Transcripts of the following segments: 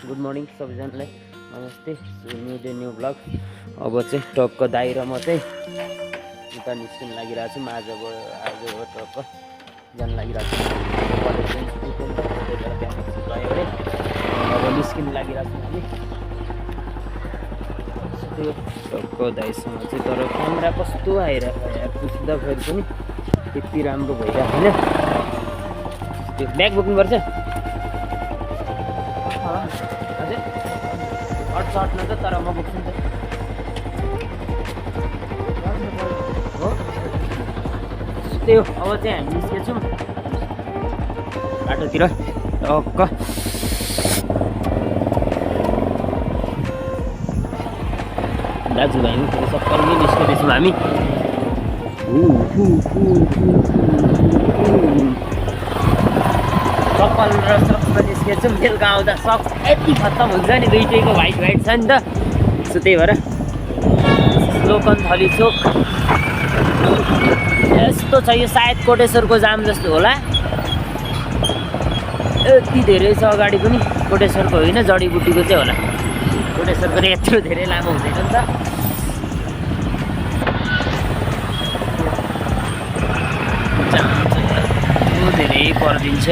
Good morning सबैजनालाई नमस्ते new day new blog. अब चाहिँ टक्क दाइ र म चाहिँ उता निस्किन लागिरहेको छु। आज टक्क जान लागिरहेको छु कलेज गयो अरे। अब निस्किन लागिरहेको छु हामी त्यो टक्क दाइसँग चाहिँ। तर क्यामेरा कस्तो आइरहेको यार, पुस्दाखेरि पनि त्यति राम्रो भइरहेको छैन। त्यो ब्याग बोक्नुपर्छ हजुर सर्टमा त, तर म बोक्छु नि त हो। त्यही हो, अब चाहिँ हामी निस्केछौँ बाटोतिर टक्क। दाजुभाइमा फेरि सबैले निस्केदैछौँ हामी। चप्पल र सक्समा निस्केछौँ। बेलुका आउँदा सक्स यति खत्तम हुन्छ नि, दुइटैको वाइट वाइट छ नि त। सो त्यही भएर लोकन्थली चोक यस्तो छ। यो सायद कोटेश्वरको जाम जस्तो होला, यति धेरै छ अगाडि पनि। कोटेश्वरको होइन, जडीबुटीको चाहिँ होला। कोटेश्वरको त यत्रो धेरै लामो हुँदैन नि त। जाम चाहिँ धेरै परिदिन्छ।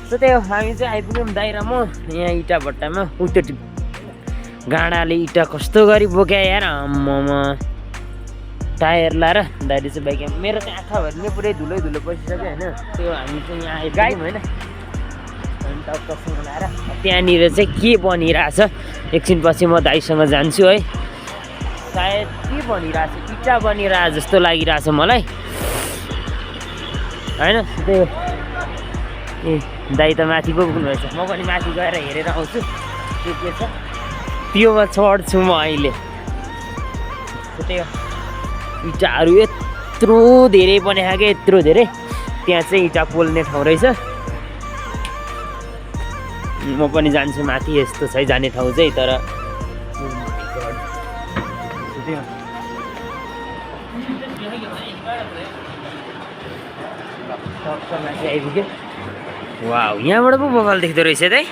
सो त्यही हो, हामी चाहिँ आइपुग्यौँ दाइ र म यहाँ इँटा भट्टामा। उतो गाडाले इँटा कस्तो गरी बोक्या यार, आम्मामा। टायर लाएर दाइले चाहिँ बाइक। मेरो चाहिँ आँखाभरि नै पुरै धुलै धुलो पसिसक्यो होइन। त्यो हामी चाहिँ यहाँ आइपुग्यौँ होइन। टक्कसँग लाएर त्यहाँनिर चाहिँ के बनिरहेछ एकछिनपछि म दाइसँग जान्छु है। सायद के बनिरहेछ, इँटा बनिरहेछ जस्तो लागिरहेछ मलाई होइन। त्यही हो। ए दाइ त माथि पो पुग्नु रहेछ, म पनि माथि गएर हेरेर आउँछु के छ। त्योमा चढ्छु म अहिले। त्यही इँटाहरू यत्रो धेरै बनाएको क्या, यत्रो धेरै। त्यहाँ चाहिँ इँटा पोल्ने ठाउँ रहेछ। म पनि जान्छु माथि, यस्तो छ है जाने ठाउँ चाहिँ। तर आइपुग्यो। वाउ, यहाँबाट पो बगाल देख्दो रहेछ त है।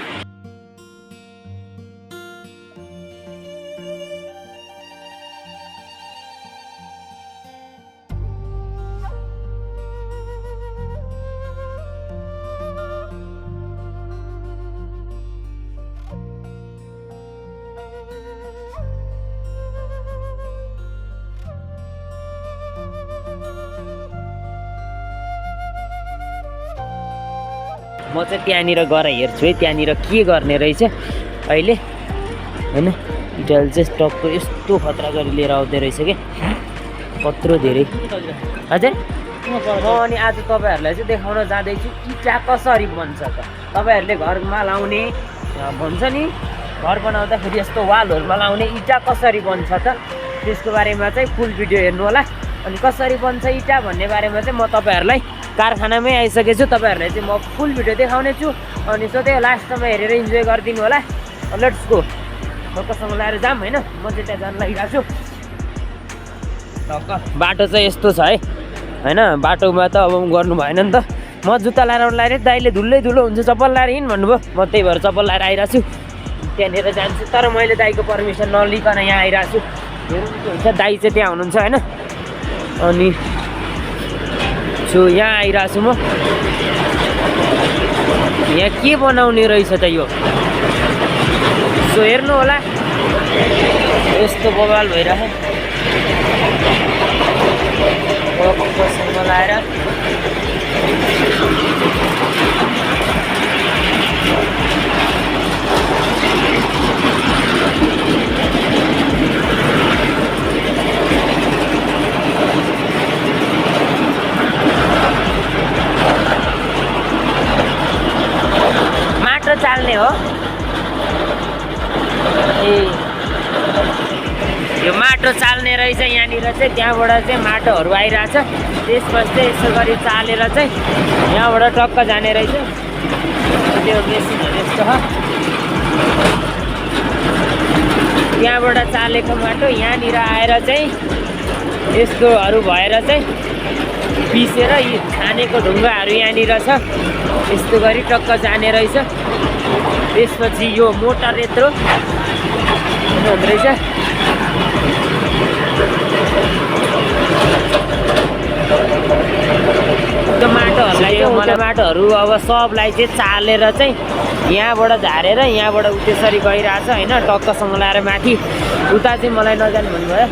म चाहिँ त्यहाँनिर गएर हेर्छु है, त्यहाँनिर के गर्ने रहेछ अहिले होइन। इटाले चाहिँ टक्क यस्तो खतरा गरी लिएर आउँदै रहेछ क्या, कत्रो धेरै। हजुर, म अनि आज तपाईँहरूलाई चाहिँ देखाउन जाँदैछु इँटा कसरी बन्छ त। तपाईँहरूले घरमा लाउने भन्छ नि, घर बनाउँदाखेरि यस्तो वालहरूमा लाउने इँटा कसरी बन्छ त, त्यसको बारेमा चाहिँ फुल भिडियो हेर्नु होला। अनि कसरी बन्छ इँटा भन्ने बारेमा चाहिँ म तपाईँहरूलाई कारखानामै आइसकेको छु, तपाईँहरूलाई चाहिँ म फुल भिडियो देखाउने छु। अनि सोधै लास्टमा हेरेर इन्जोय गरिदिनु होला। लेट्स गो, फोकससँग लगाएर जाऊँ होइन। म चाहिँ त्यहाँ जान लागिरहेको छु। बाटो चाहिँ यस्तो छ है होइन। बाटोमा त अब गर्नु भएन नि त। म जुत्ता लगाएर दाइले धुलै धुलो हुन्छ, चप्पल लगाएर हिँड भन्नुभयो। म त्यही भएर चप्पल लगाएर आइरहेको छु। त्यहाँनिर जान्छु, तर मैले दाइको पर्मिसन नलिकन यहाँ आइरहेको छु। हेर्नु के हुन्छ, दाइ चाहिँ त्यहाँ हुनुहुन्छ होइन। अनि यहाँ आइरहेको छु म। यहाँ के बनाउने रहेछ त यो, सो हेर्नु होला। यस्तो बवाल भइरहेको लाएर चाल्ने हो। ए यो माटो चाल्ने रहेछ यहाँनिर चाहिँ। त्यहाँबाट चाहिँ माटोहरू आइरहेछ, त्यसपछि चाहिँ यसो गरी चालेर चाहिँ यहाँबाट टक्क जाने रहेछ। त्यो मेसिनहरू यस्तो छ। त्यहाँबाट चालेको माटो यहाँनिर आएर चाहिँ यस्तोहरू भएर चाहिँ पिसेर यी छानेको ढुङ्गाहरू यहाँनिर छ। यस्तो गरी टक्क जाने रहेछ। त्यसपछि यो मोटर यत्रो हुँदो रहेछ। त्यो माटोहरूलाई यो माटोहरू अब सबलाई चाहिँ चालेर चाहिँ यहाँबाट झारेर यहाँबाट त्यसरी गइरहेछ होइन। टक्कसँग लाएर माथि उता चाहिँ मलाई नजानु भन्नुभयो।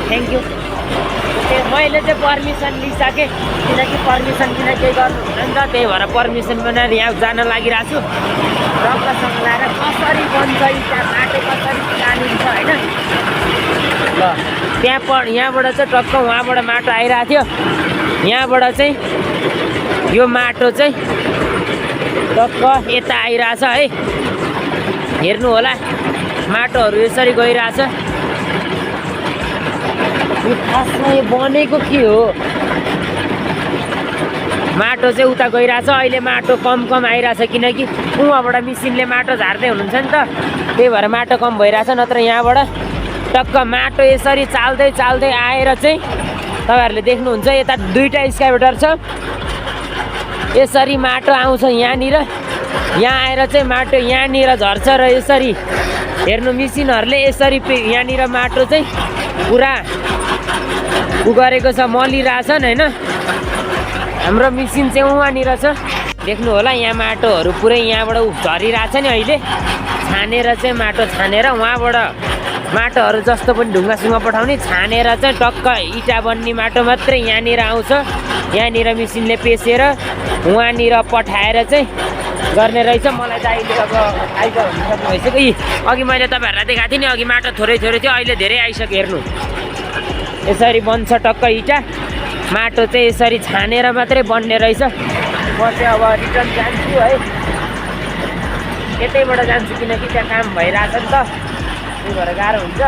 Thank you. मैले चाहिँ पर्मिसन लिइसकेँ, किनकि पर्मिसन किन केही गर्नु हुँदैन नि त। त्यही भएर पर्मिसन बनाएर यहाँ जान लागिरहेको छु। टक्कसँग लाएर कसरी बन्छ इँटा, माटो कसरी चालिन्छ होइन। ल त्यहाँ यहाँबाट चाहिँ टक्क उहाँबाट माटो आइरहेको थियो। यहाँबाट चाहिँ यो माटो चाहिँ टक्क यता आइरहेछ है। हेर्नु होला, माटोहरू यसरी गइरहेछ। खासमा यो बनेको के हो, माटो चाहिँ उता गइरहेछ। अहिले माटो कम आइरहेछ, किनकि उहाँबाट मिसिनले माटो झार्दै हुनुहुन्छ नि त। त्यही भएर माटो कम भइरहेछ। नत्र यहाँबाट टक्क माटो यसरी चाल्दै चाल्दै आएर चाहिँ तपाईँहरूले देख्नुहुन्छ यता दुईवटा स्काइवेटर छ। यसरी माटो आउँछ यहाँनिर, यहाँ आएर चाहिँ माटो यहाँनिर झर्छ र यसरी हेर्नु मिसिनहरूले यसरी यहाँनिर माटो चाहिँ पुरा गरेको छ, मलिरहेछन् होइन। हाम्रो मिसिन चाहिँ उहाँनिर छ, देख्नु होला। यहाँ माटोहरू पुरै यहाँबाट झरिरहेछ नि अहिले। छानेर चाहिँ माटो छानेर उहाँबाट माटोहरू जस्तो पनि ढुङ्गासुङ्गा पठाउने छानेर चाहिँ टक्क इँटा बन्ने माटो मात्रै यहाँनिर आउँछ। यहाँनिर मिसिनले पेसेर उहाँनिर पठाएर चाहिँ गर्ने रहेछ। मलाई त अहिले अब आइपुग्नु भइसक्यो। अघि मैले तपाईँहरूलाई देखाएको थिएँ नि, अघि माटो थोरै थोरै थियो, अहिले धेरै आइसक्यो। हेर्नु यसरी बन्छ टक्क इँटा। माटो चाहिँ यसरी छानेर मात्रै बन्ने रहेछ। म चाहिँ अब रिटर्न जान्छु है। यतैबाट जान्छु किनकि त्यहाँ काम भइरहेछ नि त, त्यही भएर गाह्रो हुन्छ।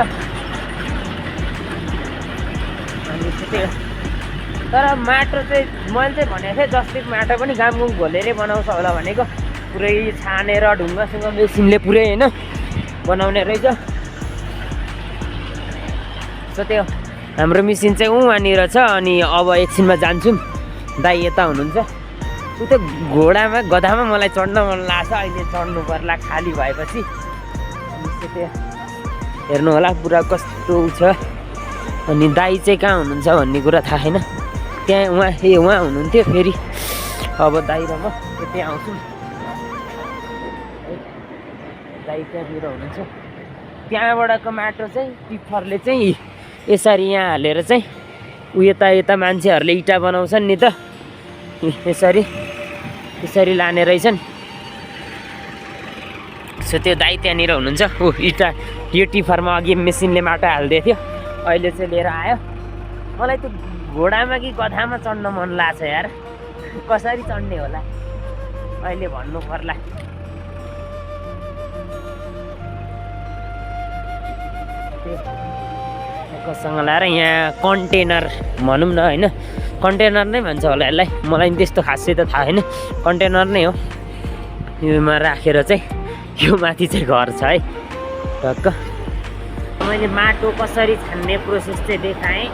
अनि त्यही हो। तर माटो चाहिँ मैले चाहिँ भनेको थिएँ जस्टिक माटो पनि गामगुङ घोलेरै बनाउँछ होला भनेको, पुरै छानेर ढुङ्गासुङ्गा मेसिनले पुरै होइन बनाउने रहेछ। सो त्यो हाम्रो मेसिन चाहिँ वहाँनिर छ। अनि अब एकछिनमा जान्छौँ, दाइ यता हुनुहुन्छ। उता घोडामा गधामा मलाई चढ्न मन लाग्छ, अहिले चढ्नु पर्ला खाली भएपछि। अनि त्यो हेर्नु होला पुरा कस्तो छ। अनि दाइ चाहिँ कहाँ हुनुहुन्छ भन्ने कुरा थाहा छैन, त्यहाँ उहाँ हुनुहुन्थ्यो। फेरि अब दाइ र म त्यहाँ आउँछौँ, दाइ त्यहाँतिर हुनुहुन्छ। त्यहाँबाटको माटो चाहिँ टिप्परले चाहिँ यसरी यहाँ हालेर चाहिँ यता मान्छेहरूले इँटा बनाउँछन् नि त, यसरी लाने रहेछन्। सो त्यो दाइ त्यहाँनिर हुनुहुन्छ। इँटा यो टिफरमा अघि मेसिनले माटो हाल्दै थियो, अहिले चाहिँ लिएर आयो। मलाई त्यो घोडामा कि गधामा चढ्न मन लाग्छ यार, कसरी चढ्ने होला अहिले भन्नु पर्ला। कसँग लाएर यहाँ कन्टेनर भनौँ न होइन, कन्टेनर नै भन्छ होला यसलाई, मलाई पनि त्यस्तो खासै त थाहा छैन, कन्टेनर नै हो। योमा राखेर चाहिँ यो माथि चाहिँ घर छ है टक्क। मैले माटो कसरी छान्ने प्रोसेस चाहिँ देखाएँ।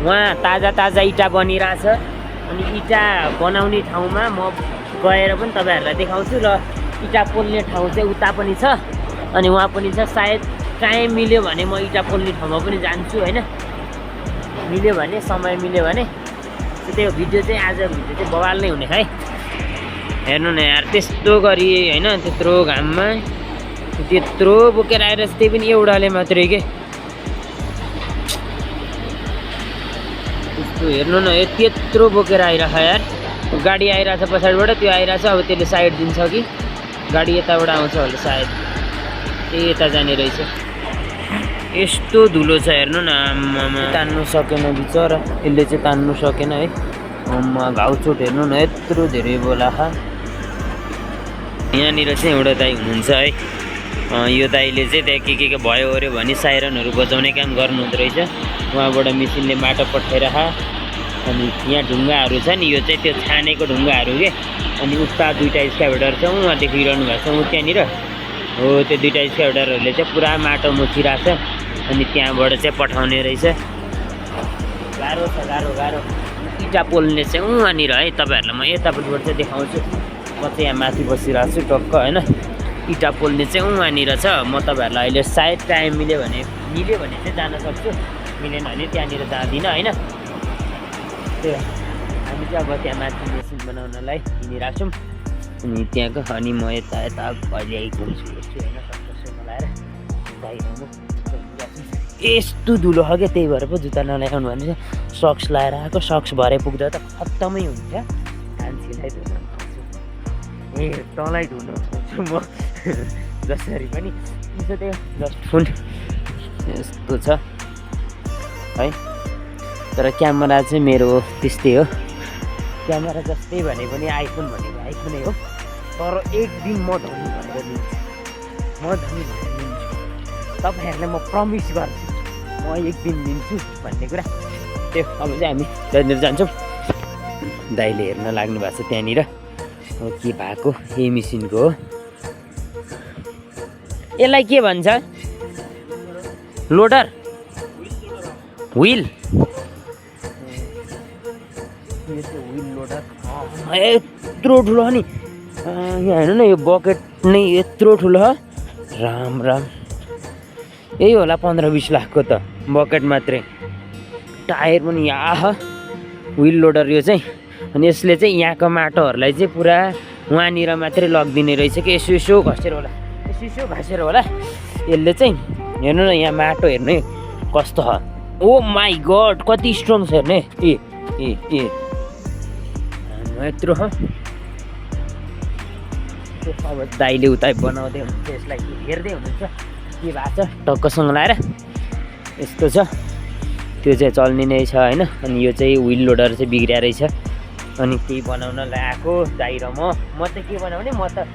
वहाँ ताजा इँटा बनिरहेछ। अनि इँटा बनाउने ठाउँमा म गएर पनि तपाईँहरूलाई देखाउँछु। र इँटा पोल्ने ठाउँ चाहिँ उता पनि छ, अनि वहाँ पनि छ। सायद टाइम मिल्यो भने म इँटा पोल्ने ठाउँमा पनि जान्छु होइन, मिल्यो भने, समय मिल्यो भने। त्यो भिडियो चाहिँ आज भिडियो चाहिँ बवाल नै हुने है। हेर्नु न यार, त्यस्तो गरी होइन, त्यत्रो घाममा त्यत्रो बोकेर आएर त्यही पनि एउटाले मात्रै के त्यस्तो। हेर्नु न त्यत्रो बोकेर आइरहेछ यार। गाडी आइरहेछ पछाडिबाट, त्यो आइरहेछ। अब त्यसले साइड दिन्छ कि गाडी यताबाट आउँछ होला सायद, यता जाने रहेछ। यस्तो धुलो छ हेर्नु न, आम्मामा तान्नु सकेन बिचरा, यसले चाहिँ तान्नु सकेन है। आम्मा घाउचोट हेर्नु न, यत्रो धेरै बोलाखा। यहाँनिर चाहिँ एउटा दाइ हुनुहुन्छ है। यो दाइले चाहिँ त्यहाँ के भयो अरे भने साइरनहरू बजाउने काम गर्नुहुँदो रहेछ। उहाँबाट मेसिनले माटो पठाइरह। अनि यहाँ ढुङ्गाहरू छ नि, यो चाहिँ त्यो छानेको ढुङ्गाहरू के। अनि उता दुईवटा स्क्याभेटर छ, उहाँ देखिरहनु भएको छ त्यहाँनिर हो। त्यो दुईवटा स्क्याभेटरहरूले चाहिँ पुरा माटो मुछिरहेछ। अनि त्यहाँबाट चाहिँ पठाउने रहेछ। गाह्रो छ, गाह्रो। इँटा पोल्ने चाहिँ उहाँनिर है। तपाईँहरूलाई म यतापट्टिबाट चाहिँ देखाउँछु। म चाहिँ यहाँ माथि बसिरहेको छु टक्क होइन। इँटा पोल्ने चाहिँ उहाँनिर छ। म तपाईँहरूलाई अहिले सायद टाइम मिल्यो भने चाहिँ जान सक्छु, मिलेन भने त्यहाँनिर जाँदिनँ होइन। त्यो हामी चाहिँ अब त्यहाँ माथि मेसिन बनाउनलाई हिँडिरहेको छौँ। अनि त्यहाँको अनि म यता अहिले आइपुग्छु होइन, सक्छु लगाएर गाइरहनु। यस्तो धुलो छ क्या, त्यही भएर पो जुत्ता नलाइरहनु भने चाहिँ सक्स लगाएर आएको। सक्स भरे पुग्दा त खत्तमै हुन्छ। मान्छेलाई धुनु तँलाई धुनु म जसरी पनि त्यो जस्ट फोन यस्तो छ है। तर क्यामेरा चाहिँ मेरो त्यस्तै हो। क्यामेरा जस्तै भने पनि आइफोन भनेको आइफोनै हो। तर एक दिन म धनी भनेर दिन्छु, म धनी भनेर दिन्छु तपाईँहरूलाई। म प्रमिस गर्छु म एक दिन दिन्छु भन्ने कुरा। त्यो अब चाहिँ हामी त्यहाँनिर जान्छौँ। दाइले हेर्न लाग्नु भएको छ त्यहाँनिर के भएको। यही मेसिनको हो। यसलाई के भन्छ? Loader, wheel. व्हिल लोडर यत्रो ठुलो नि। यहाँ हेर्नु न, यो बकेट नै यत्रो ठुलो हो। राम यही होला 15-20 लाखको त बकेट मात्रै। टायर पनि यहाँ व्हिल लोडर यो चाहिँ। अनि यसले चाहिँ यहाँको माटोहरूलाई चाहिँ पुरा वहाँनिर मात्रै लगिदिने रहेछ कि। यसो घसेर होला, यसो घसेर होला यसले चाहिँ। हेर्नु न यहाँ माटो हेर्नु कस्तो छ। ओ माई गड कति स्ट्रङ छ हेर्ने। यत्रो हो। अब दाइले उता बनाउँदै हुनुहुन्छ, यसलाई हेर्दै हुनुहुन्छ के भएको छ टक्कसँग लाएर। यस्तो छ, त्यो चाहिँ चल्ने नै छ होइन। अनि यो चाहिँ व्हिल लोडर चाहिँ बिग्रिया रहेछ। अनि केही बनाउन ल्याएको दाइ र म चाहिँ के बनाउने, म त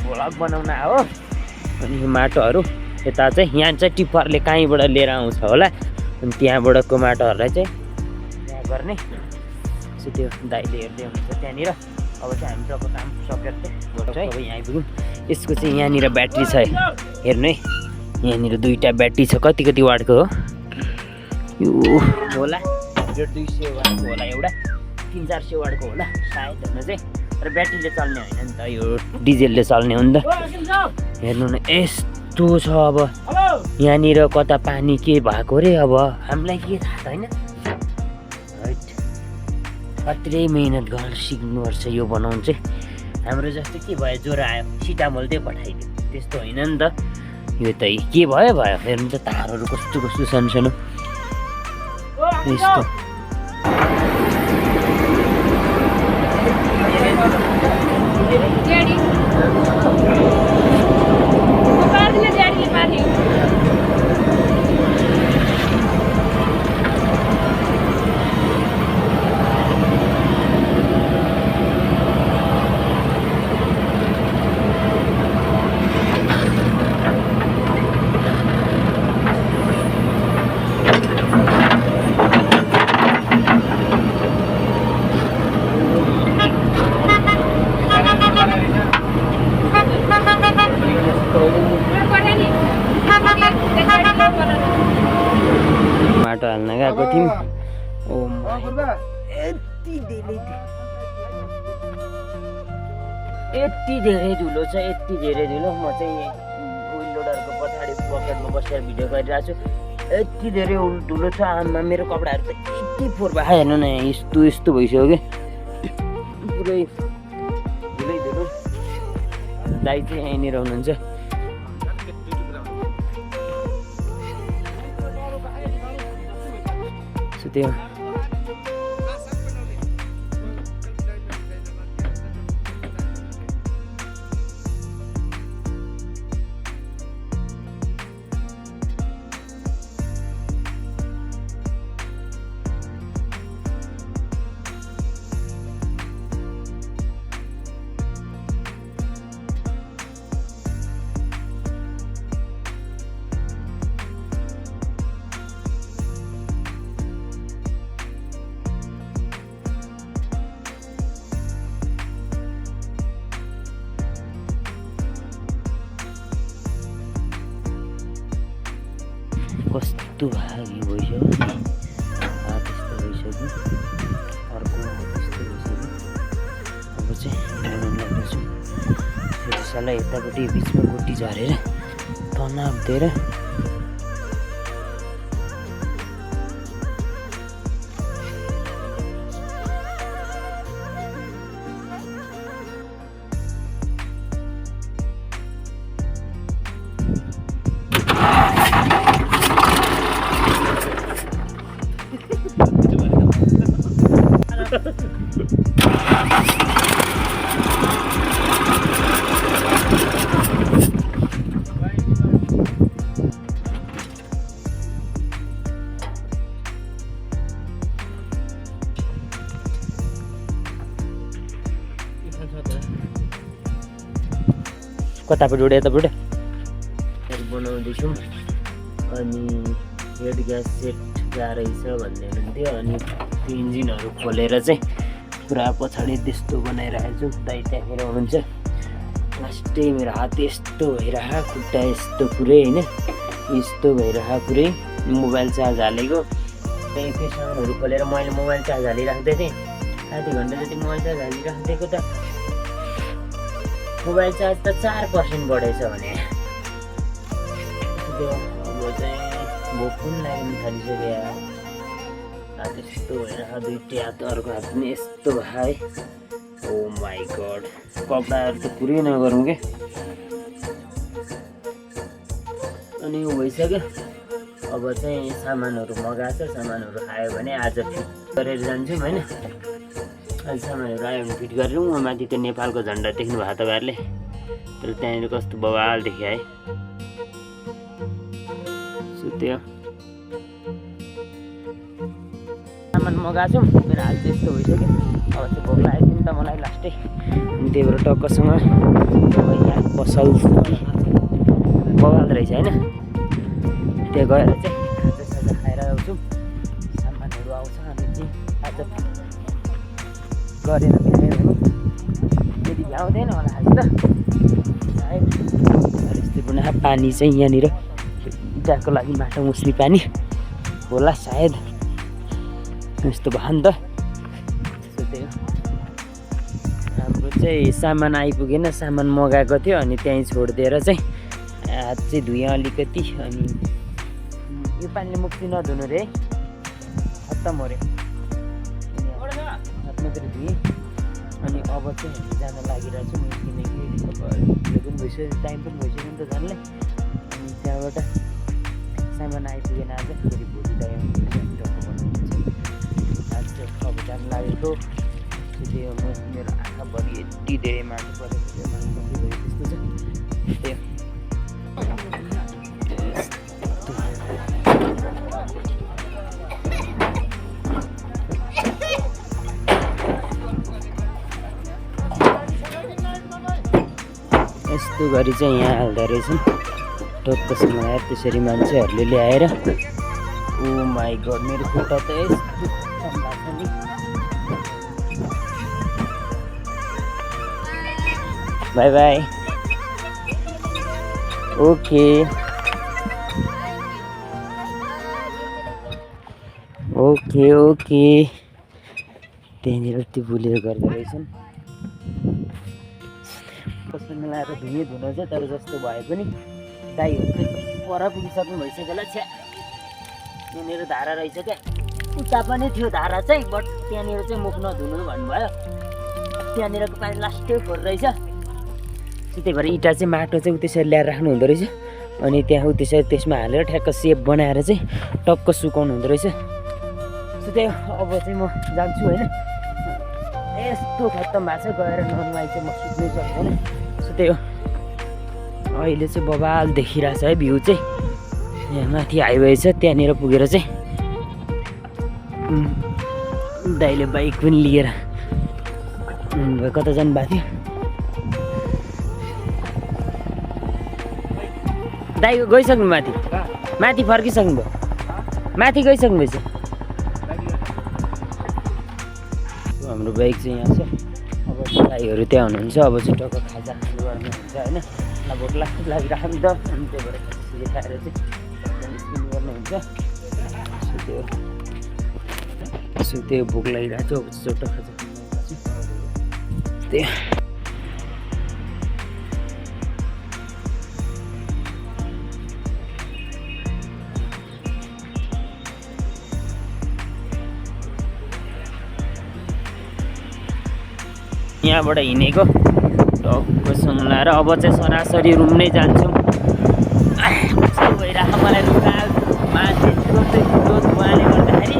भ्लग बनाउन हो। अनि यो माटोहरू यता चाहिँ यहाँ चाहिँ टिप्परले कहीँबाट लिएर आउँछ होला। अनि त्यहाँबाटको माटोहरूलाई चाहिँ यहाँ गर्ने। सो त्यो दाइले हेर्दै हुनुहुन्छ त्यहाँनिर। अब चाहिँ हामी टक्क काम सकेर चाहिँ अब यहाँ आइपुग्यौँ। यसको चाहिँ यहाँनिर ब्याट्री छ हेर्नु है। यहाँनिर दुईवटा ब्याट्री छ। कति कति वाटको हो यो होला? 200 वाटको होला एउटा, 300-400 वाटको होला सायद हेर्नु चाहिँ। तर ब्याट्रीले चल्ने होइन नि त, यो डिजेलले चल्ने हो नि त। हेर्नु न यस्तो छ। अब यहाँनिर कता पानी के भएको रे अब हामीलाई के थाहा छैन। कत्रै मिहिनेत गरेर सिक्नुपर्छ यो बनाउनु चाहिँ। हाम्रो जस्तो के भयो ज्वरो आयो सिटामोल चाहिँ पठाइदियो त्यस्तो होइन नि त। यो त के भयो भयो। हेर्नु त तारहरू कस्तो कस्तो सानो यस्तो। माटो हाल्न गएको थियौँ। यति धेरै धुलो छ, यति धेरै धुलो। म चाहिँ विन्डोडरको पछाडि पकेटमा बसेर भिडियो गरिरहेको छु। यति धेरै धुलो छ। आमा मेरो कपडाहरू त यति फोहोर भयो। हेर्नु न यस्तो यस्तो भइसक्यो कि पुरै धुलै धुलो। दाइ चाहिँ यहीँनिर हुनुहुन्छ। त्यो कस्तो भागी भइसक्यो। त्यस्तो भइसक्यो। अर्को त्यस्तो भइसक्यो। अब चाहिँ ढाल्न लाग्दैछु। फेरि साला यतापट्टि बिचमा गोटी झरेर तनाव दिएर कतापट्टि उड्यो यतापट्टि बनाउँदैछौँ। अनि हेड ग्यास सेट गएको रहेछ भन्दै हुनुहुन्थ्यो। अनि त्यो इन्जिनहरू खोलेर चाहिँ पुरा पछाडि त्यस्तो बनाइरहेको छु। दाइ त्यहाँनिर हुनुहुन्छ। लास्टै मेरो हात यस्तो भइरह, खुट्टा यस्तो पुरै होइन यस्तो भइरह पुरै। मोबाइल चार्ज हालेको त्यही फेसनहरू खोलेर मैले मोबाइल चार्ज हालिराख्दै थिएँ। आधी घन्टा जति मोबाइल चार्ज हालिराखिदिएको त मोबाइल चार्ज त 4% बढेछ भने। अब चाहिँ भोक पनि लाग्नु थालिसक्यो। हात यस्तो भएर दुइटै हात अर्को हात पनि यस्तो भयो। ओ माई गड कपडाहरू त पुरै नगरौँ क्या। अनि यो भइसक्यो। अब चाहिँ सामानहरू मगाएको छ। सामानहरू आयो भने आज फिट गरेर जान्छौँ होइन। अहिले सामानहरू आयो भने फिट गरेर माथि त्यो नेपालको झन्डा देख्नु भएको तपाईँहरूले। तर त्यहाँनिर कस्तो बवाल देख्यो है। सो त्यो सामान मगाएको छु मेरो हाल चाहिँ यस्तो भइसक्यो अब चाहिँ भोक लागेको थियो नि त मलाई लास्टै अनि त्यही भएर टक्कसँग यहाँ पसल बगाल रहेछ होइन त्यहाँ गएर चाहिँ खाजासाजा खाएर आउँछु सामानहरू आउँछ अनि चाहिँ आज गरेर भ्यायो भने यदि भ्याउँदैन होला आज त सायद यस्तै पुनः पानी चाहिँ यहाँनिर इँटाको लागि माटो मुस्ने पानी होला सायद यस्तो भयो नि त त्यही हो हाम्रो चाहिँ सामान आइपुगेन सामान मगाएको थियो अनि त्यहीँ छोडिदिएर चाहिँ हात चाहिँ धुएँ अलिकति अनि यो पानीले मुक्ति नधुनु रे खत्तम हो रे हात मात्रै धुएँ अनि अब चाहिँ हामी जान लागिरहेको छौँ किनकि पनि भइसक्यो टाइम पनि भइसक्यो नि त जानलाई अनि त्यहाँबाट सामान आइपुगेन आज फेरि भोलि टाइम आज चाहिँ अब जान लागेको त्यही हो मेरो आँखाभरि यति धेरै माटो परेको थियो त्यस्तो छ त्यही यस्तो गरी चाहिँ यहाँ हाल्दो रहेछन् टक्कसँग आएर त्यसरी मान्छेहरूले ल्याएर ओ माई गड मेरो खुट्टा त यस्तो ठन्डा छ नि by by okay okay okay त्यहाँनिर त्यो भुलेर गर्दो रहेछन् कस्तो मिलाएर धुने धुन चाहिँ तर जस्तो भए पनि दाइहरू चाहिँ पर पुगिसक्नु भइसक्यो होला छ्या यहाँनिर धारा रहेछ क्या उता पनि थियो धारा चाहिँ बट त्यहाँनिर चाहिँ मुख नधुनु भन्नुभयो त्यहाँनिरको पानी लास्टै फोहोर रहेछ त्यही भएर इँटा चाहिँ माटो चाहिँ त्यसरी ल्याएर राख्नु हुँदो रहेछ अनि त्यहाँ त्यसरी त्यसमा हालेर ठ्याक्क सेप बनाएर चाहिँ टक्क सुकाउनु हुँदो रहेछ त्यही अब चाहिँ म जान्छु होइन यस्तो खत्तम भएको छ गएर नुहाई चाहिँ म सुत्नै सक्दैन त्यही हो अहिले चाहिँ बबाल देखिरहेछ है भ्यू चाहिँ यहाँ माथि हाइवे छ त्यहाँनिर पुगेर चाहिँ दाइले बाइक पनि लिएर कता जानुभएको थियो दाइ गइसक्नु माथि माथि फर्किसक्नु भयो माथि गइसक्नु भएछ हाम्रो बाइक चाहिँ यहाँ छ अब दाइहरू त्यहाँ हुनुहुन्छ अब चाहिँ टक्क खाजा गर्नुहुन्छ होइन भोक लागिरहेको नि त अनि त्यही भएर त्यसरी खाएर चाहिँ निस्किनु गर्नुहुन्छ त्यो भोक लागिरहेको छ अब चाहिँ छोटो खाजा त्यही यहाँबाट हिँडेको टक्कसँग लाएर अब चाहिँ सरासरी रुम नै जान्छौँ कस्तो भइरहेको मलाई रुगाल मान्छे त्यो धुवाले गर्दाखेरि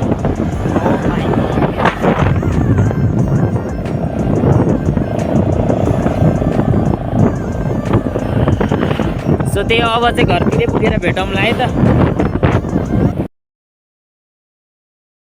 सो त्यही अब चाहिँ घरतिरै पुगेर भेटौँला है त